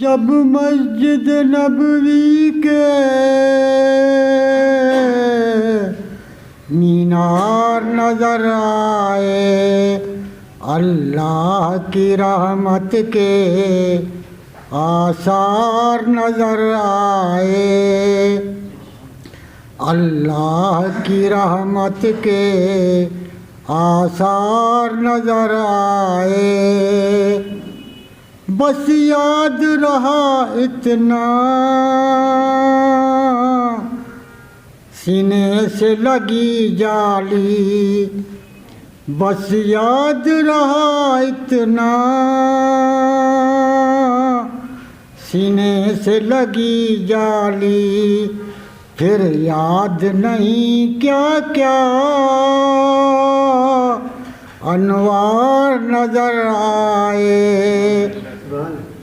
जब मस्जिद नबवी के मीनार नजर आए, अल्लाह की रहमत के आसार नजर आए, अल्लाह की रहमत के आसार नजर आए। बस याद रहा इतना सीने से लगी जाली, बस याद रहा इतना सीने से लगी जाली, फिर याद नहीं क्या क्या अनवार नजर आए,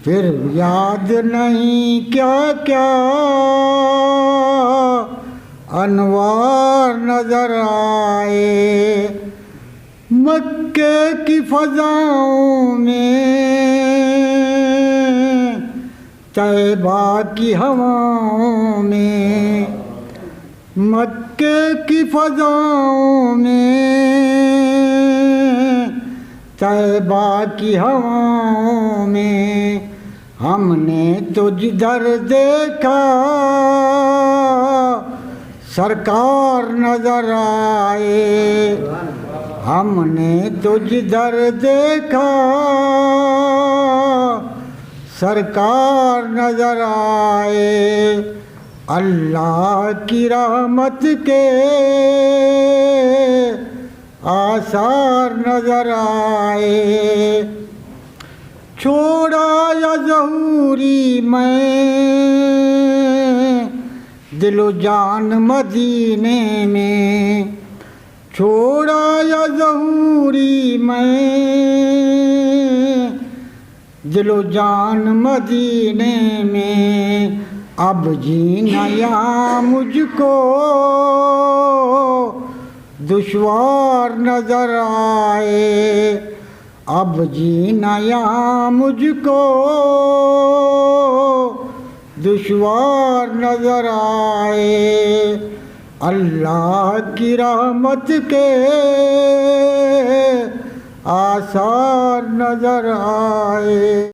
फिर याद नहीं क्या क्या अनवार नजर आए। मक्के की फ़ज़ाओं में, तैबा की हवाओं में, मक्के की फ़ज़ाओं में, तैबा की हवाओं में, हमने तो जिधर देखा सरकार नजर आए, हमने तो जिधर देखा सरकार नजर आए, अल्लाह की रहमत के आसार नजर आए। छोड़ा या ज़हूरी मैं दिलो जान मदीने में, छोड़ा या ज़हूरी मैं दिलो जान मदीने में, अब जीना यहाँ मुझको दुश्वार नजर आए, अब जीना यहाँ मुझको दुश्वार नजर आए, अल्लाह की रहमत के आसार नजर आए।